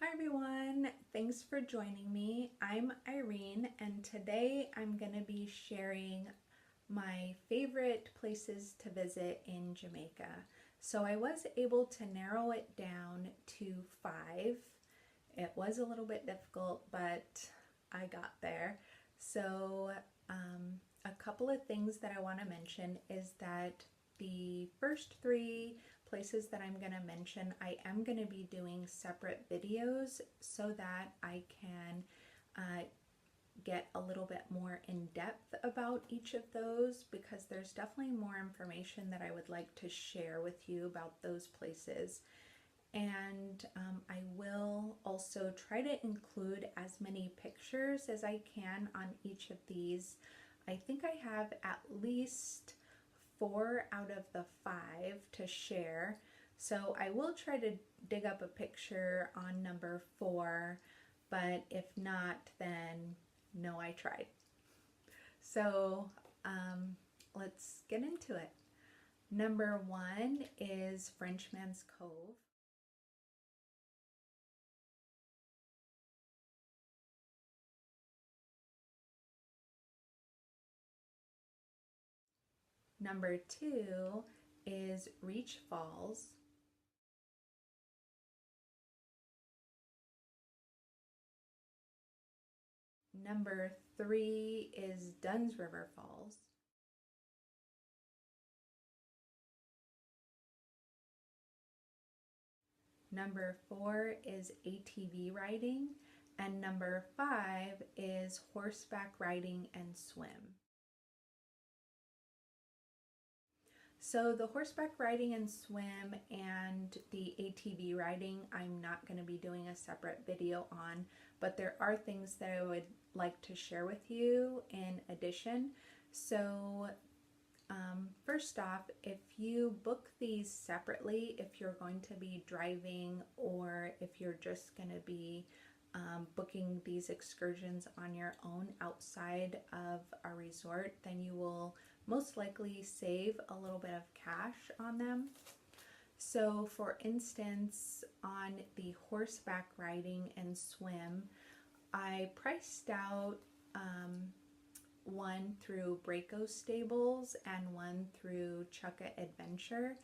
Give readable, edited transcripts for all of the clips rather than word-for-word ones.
Hi everyone, thanks for joining me. I'm Irene and today I'm going to be sharing my favorite places to visit in Jamaica. So I was able to narrow it down to 5. It was a little bit difficult, but I got there. So a couple of things that I want to mention is that the first 3 places that I'm going to mention, I am going to be doing separate videos so that I can get a little bit more in depth about each of those, because there's definitely more information that I would like to share with you about those places. And I will also try to include as many pictures as I can on each of these. I think I have at least 4 out of the 5 to share. So I will try to dig up a picture on number 4, but if not, then no, I tried. So let's get into it. Number 1 is Frenchman's Cove. Number 2 is Reach Falls. Number 3 is Dunn's River Falls. Number 4 is ATV riding. And number 5 is horseback riding and swim. So the horseback riding and swim and the ATV riding, I'm not going to be doing a separate video on, but there are things that I would like to share with you in addition. So first off, if you book these separately, if you're going to be driving or if you're just going to be booking these excursions on your own outside of a resort, then you will most likely save a little bit of cash on them. So for instance, on the horseback riding and swim, I priced out one through Braco Stables and one through Chukka Adventure.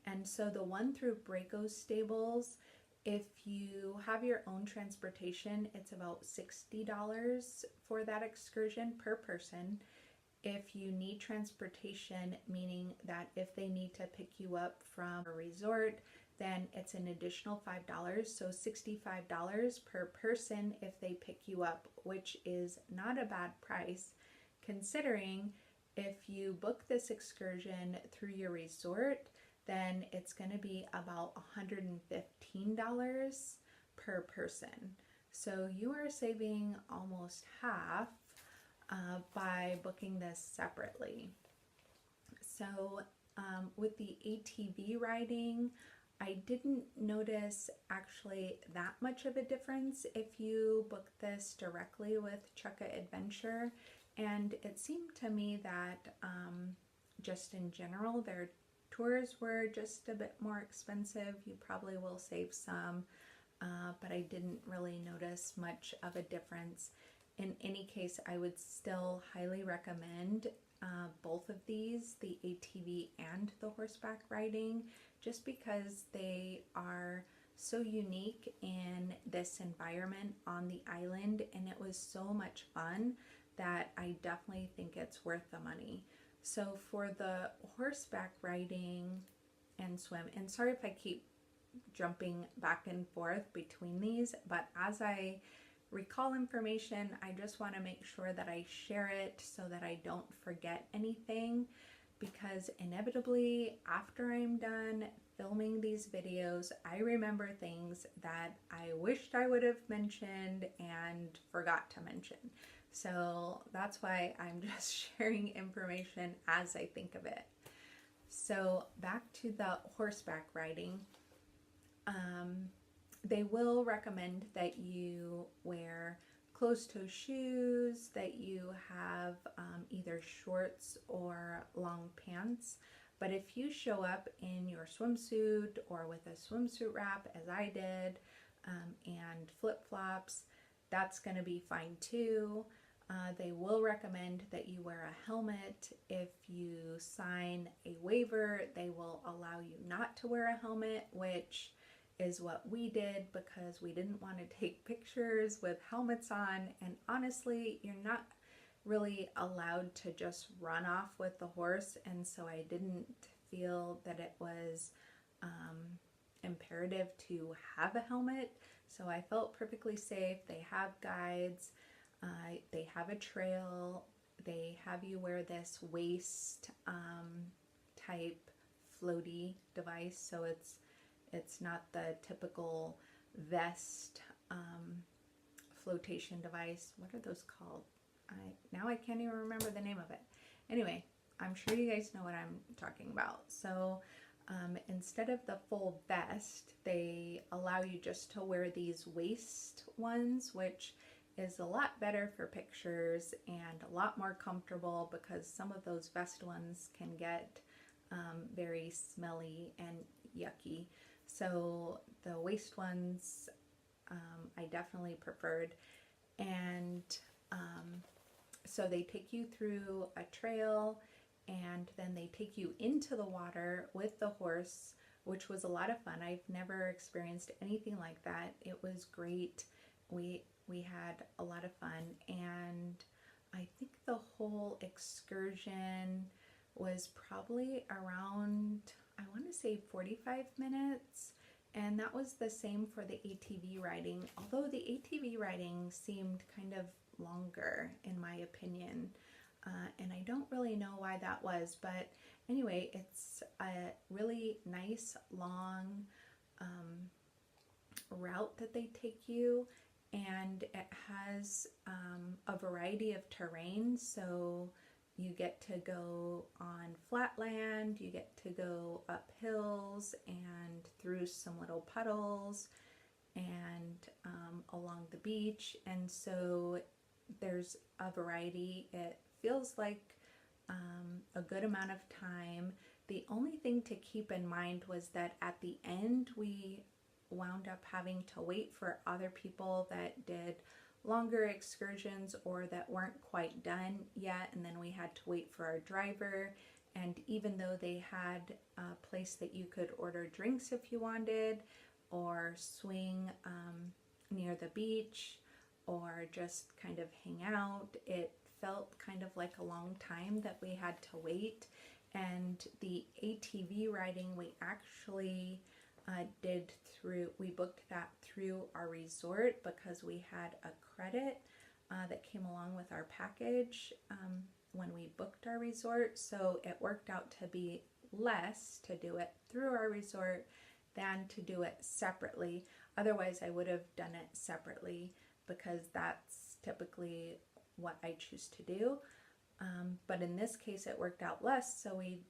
And so the one through Braco Stables, if you have your own transportation, it's about $60 for that excursion per person. If you need transportation, meaning that if they need to pick you up from a resort, then it's an additional $5, so $65 per person if they pick you up, which is not a bad price, considering if you book this excursion through your resort, then it's going to be about $115 per person. So you are saving almost half by booking this separately. So with the ATV riding, I didn't notice actually that much of a difference if you book this directly with Chukka Adventure, and it seemed to me that just in general their tours were just a bit more expensive. You probably will save some, but I didn't really notice much of a difference. In any case, I would still highly recommend both of these, the ATV and the horseback riding, just because they are so unique in this environment on the island, and it was so much fun that I definitely think it's worth the money. So for the horseback riding and swim, and sorry if I keep jumping back and forth between these, but as I recall information, I just want to make sure that I share it so that I don't forget anything, because inevitably after I'm done filming these videos, I remember things that I wished I would have mentioned and forgot to mention. So that's why I'm just sharing information as I think of it. So back to the horseback riding. They will recommend that you wear closed-toe shoes, that you have either shorts or long pants. But if you show up in your swimsuit or with a swimsuit wrap, as I did, and flip-flops, that's going to be fine too. They will recommend that you wear a helmet. If you sign a waiver, they will allow you not to wear a helmet, which is what we did because we didn't want to take pictures with helmets on. And honestly, you're not really allowed to just run off with the horse, and so I didn't feel that it was imperative to have a helmet. So I felt perfectly safe. They have guides, they have a trail, they have you wear this waist type floaty device, so it's not the typical vest flotation device. What are those called? Now I can't even remember the name of it. Anyway, I'm sure you guys know what I'm talking about. So instead of the full vest, they allow you just to wear these waist ones, which is a lot better for pictures and a lot more comfortable because some of those vest ones can get very smelly and yucky. So the waist ones I definitely preferred. And so they take you through a trail, and then they take you into the water with the horse, which was a lot of fun. I've never experienced anything like that. It was great. We had a lot of fun, and I think the whole excursion was probably around, I want to say 45 minutes, and that was the same for the ATV riding, although the ATV riding seemed kind of longer in my opinion, and I don't really know why that was, but anyway, it's a really nice long route that they take you, and it has a variety of terrain. So you get to go on flat land, you get to go up hills and through some little puddles and along the beach, and so there's a variety. It feels like a good amount of time. The only thing to keep in mind was that at the end we wound up having to wait for other people that did longer excursions or that weren't quite done yet, and then we had to wait for our driver. And even though they had a place that you could order drinks if you wanted, or swing near the beach, or just kind of hang out, it felt kind of like a long time that we had to wait. And the ATV riding we actually we booked that through our resort because we had a credit that came along with our package when we booked our resort, so it worked out to be less to do it through our resort than to do it separately. Otherwise I would have done it separately because that's typically what I choose to do, but in this case it worked out less, so we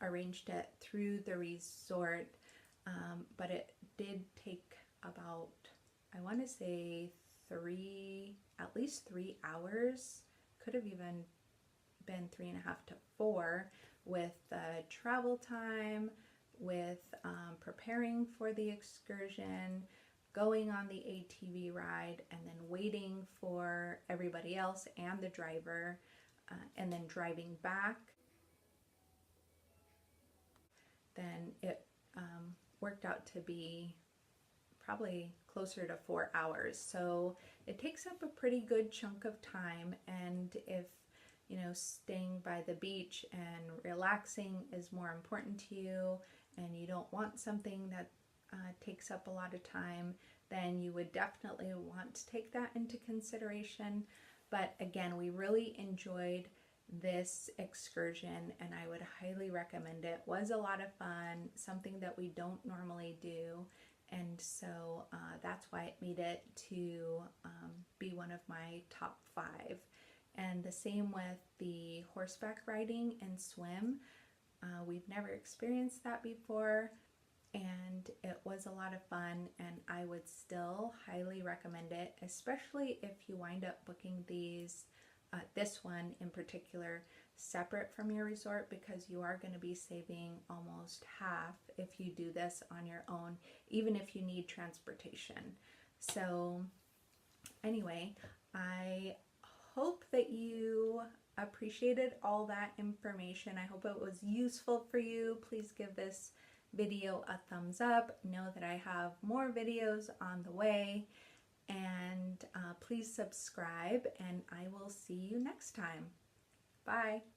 arranged it through the resort, but it did take about, I want to say at least 3 hours, could have even been 3.5 to 4, with the travel time, with preparing for the excursion, going on the ATV ride, and then waiting for everybody else and the driver, and then driving back. Then it worked out to be probably closer to 4 hours. So it takes up a pretty good chunk of time, and if staying by the beach and relaxing is more important to you, and you don't want something that takes up a lot of time, then you would definitely want to take that into consideration. But again, we really enjoyed this excursion, and I would highly recommend it. It was a lot of fun, something that we don't normally do, and so that's why it made it to be one of my top 5. And the same with the horseback riding and swim. We've never experienced that before, and it was a lot of fun, and I would still highly recommend it, especially if you wind up booking these this one in particular separate from your resort, because you are going to be saving almost half if you do this on your own, even if you need transportation. So anyway, I hope that you appreciated all that information. I hope it was useful for you. Please give this video a thumbs up. Know that I have more videos on the way, and please subscribe, and I will see you next time. Bye.